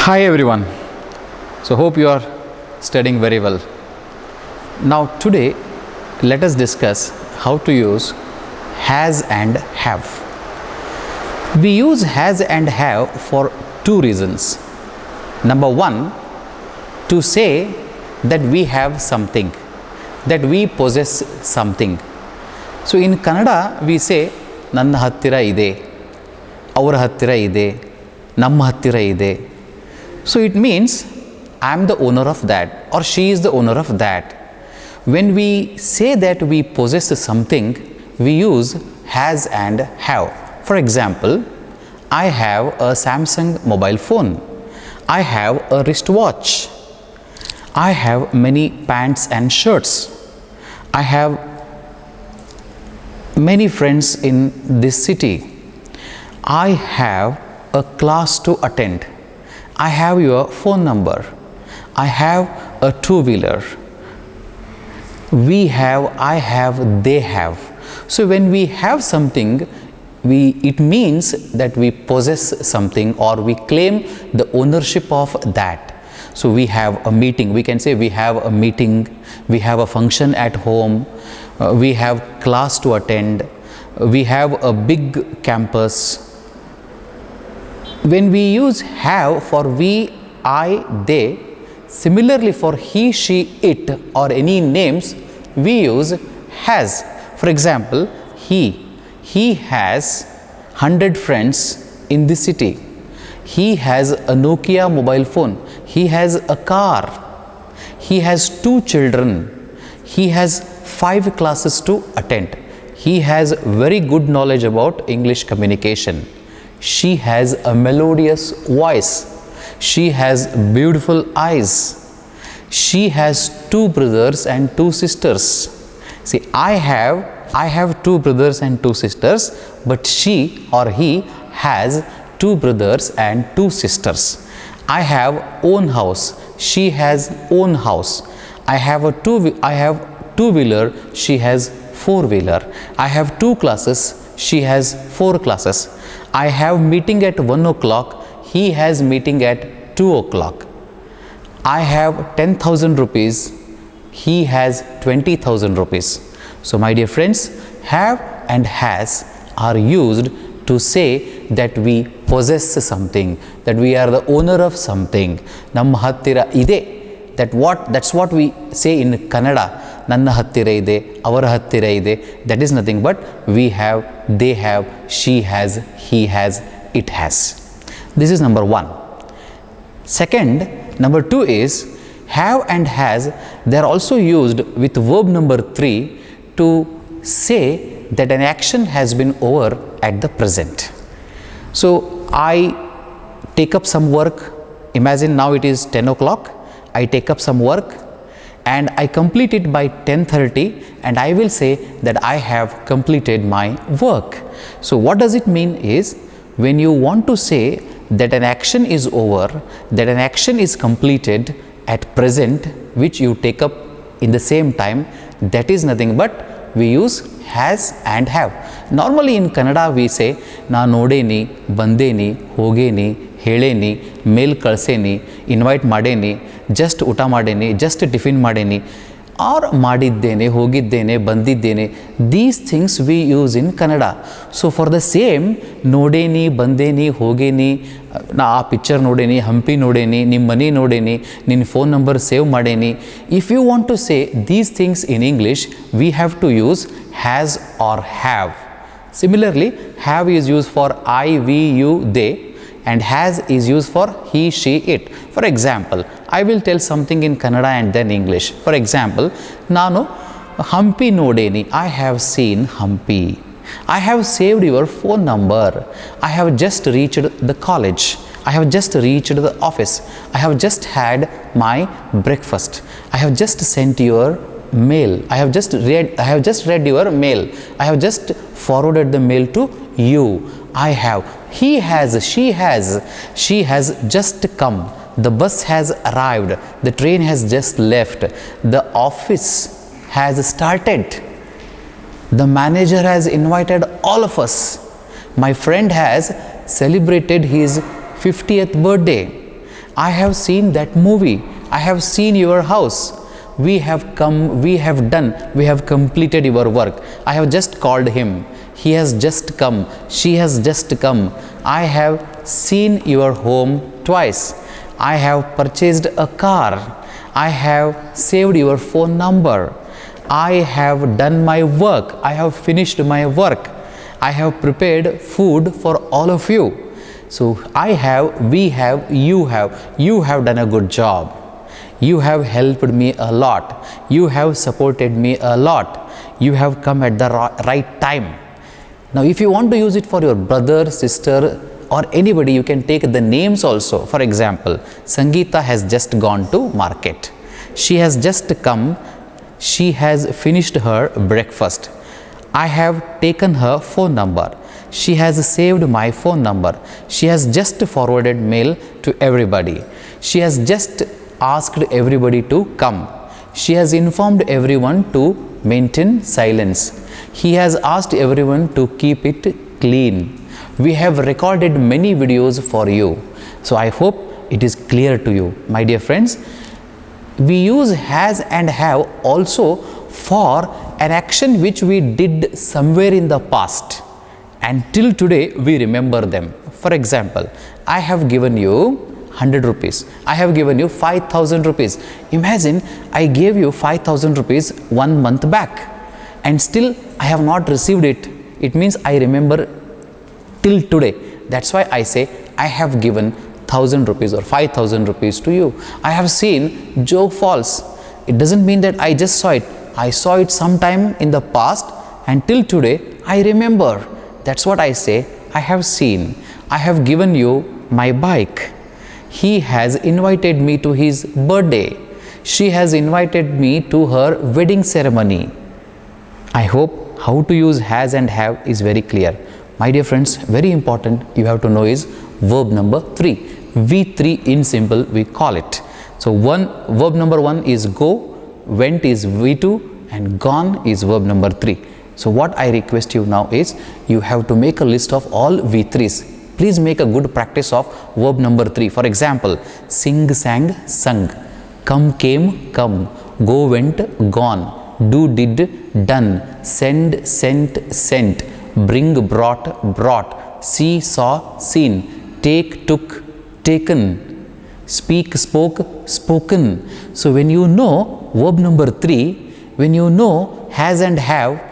Hi everyone. So hope you are studying very well. Now today let us discuss how to use has and have. We use has and have for two reasons. Number one, to say that we have something, that we possess something. So in Kannada we say ನನ್ನ ಹತ್ತಿರ ಇದೆ, ಅವರ ಹತ್ತಿರ ಇದೆ, ನಮ್ಮ ಹತ್ತಿರ ಇದೆ. So it means I am the owner of that or she is the owner of that. When we say that we possess something, we use has and have. For example, I have a Samsung mobile phone. I have a wristwatch. I have many pants and shirts. I have many friends in this city. I have a class to attend. I have your phone number. I have a two-wheeler. We have, I have, they have. So when we have something, it means that we possess something or we claim the ownership of that. So we have a meeting. We can say we have a meeting. We have a function at home. We have class to attend. We have a big campus. When we use have for we, I, they, similarly for he, she, it or any names, we use has. For example, he has 100 friends in the city. He has a Nokia mobile phone. He has a car. He has 2 children. He has 5 classes to attend. He has very good knowledge about English communication. She has a melodious voice. She has beautiful eyes. She has 2 brothers and 2 sisters. See, I have 2 brothers and 2 sisters, but she or he has 2 brothers and 2 sisters. I have own house. She has own house. I have two-wheeler. She has four-wheeler. I have 2 classes. She has 4 classes. I have meeting at 1 o'clock. He has meeting at 2 o'clock. I have 10,000 rupees. He has 20,000 rupees. So my dear friends, have and has are used to say that we possess something, that we are the owner of something. Namma hattira ide. That's what we say in Kannada. Nanna hattira ide, avara hattira ide. That is nothing but we have, they have, she has, he has, it has. This is number 1. Second, number 2 is have and has. They are also used with verb number 3 to say that an action has been over at the present. So I take up some work. Imagine now it is 10 o'clock. I take up some work and I complete it by 10:30 and I will say that I have completed my work. So what does it mean is, when you want to say that an action is over, that an action is completed at present, which you take up in the same time, that is nothing but we use has and have. Normally in Kannada we say na nodeni, bandeni, hogeni, heleni, mail kalseni, invite madeni, just uta madeni, just tiffin madeni, or ಮಾಡಿದ್ದೇನೆ, ಹೋಗಿದ್ದೇನೆ, ಬಂದಿದ್ದೇನೆ. These things we use in Kannada. So for the same, ನೋಡೇನಿ, ಬಂದೇನಿ, ಹೋಗೇನಿ, ನಾ ಆ picture ನೋಡೇನಿ, Hampi ನೋಡೇನಿ, ನಿಮ್ಮ ಮನೆ ನೋಡೇನಿ, ನಿನ್ನ phone number save ಮಾಡೇನಿ. If you want to say these things in English, we have to use has or have. Similarly, have is used for I, we, you, they, and has is used for he, she, it. For example, I will tell something in Kannada and then English. For example, ನಾನು Hampi ನೋಡೇನಿ. I have seen Hampi. I have saved your phone number. I have just reached the college. I have just reached the office. I have just had my breakfast. I have just sent your mail. I have just read your mail. I have just forwarded the mail to you. I have. He has, she has just come. The bus has arrived. The train has just left. The office has started. The manager has invited all of us. My friend has celebrated his 50th birthday. I have seen that movie. I have seen your house. We have come, we have done, we have completed your work. I have just called him. He has just come. She has just come. I have seen your home twice. I have purchased a car. I have saved your phone number. I have done my work. I have finished my work. I have prepared food for all of you. So I have, we have, you have done a good job. You have helped me a lot. You have supported me a lot. You have come at the right time. Now, if you want to use it for your brother, sister, or anybody, you can take the names also. For example, Sangeeta has just gone to market. She has just come. She has finished her breakfast. I have taken her phone number. She has saved my phone number. She has just forwarded mail to everybody. She has just asked everybody to come. She has informed everyone to maintain silence. He has asked everyone to keep it clean. We have recorded many videos for you. So I hope it is clear to you. My dear friends, we use has and have also for an action which we did somewhere in the past, and till today we remember them. For example, I have given you 100 rupees. I have given you 5,000 rupees. Imagine I gave you 5,000 rupees 1 month back and still I have not received it. It means I remember till today. That's why I say I have given 1,000 rupees or 5,000 rupees to you. I have seen Jog Falls. It doesn't mean that I just saw it. I saw it sometime in the past and till today I remember. That's what I say. I have seen. I have given you my bike. He has invited me to his birthday. She has invited me to her wedding ceremony. I hope how to use has and have is very clear. My dear friends, very important you have to know is verb number 3. V3 in simple we call it. So verb number 1 is go, went is V2 and gone is verb number 3. So what I request you now is you have to make a list of all V3s. Please make a good practice of verb number 3. For example, sing, sang, sung, come, came, come, go, went, gone, do, did, done, send, sent, sent, bring, brought, brought, see, saw, seen, take, took, taken, speak, spoke, spoken. So when you know verb number 3, when you know has and have,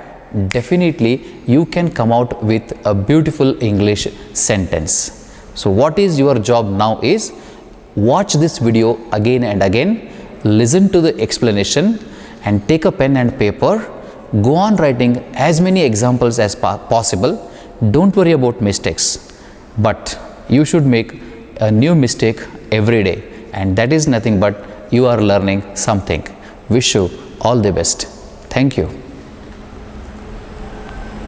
definitely you can come out with a beautiful English sentence. So what is your job now is watch this video again and again, listen to the explanation and take a pen and paper, go on writing as many examples as possible. Don't worry about mistakes, but you should make a new mistake every day, and that is nothing but you are learning something. Wish you all the best. Thank you.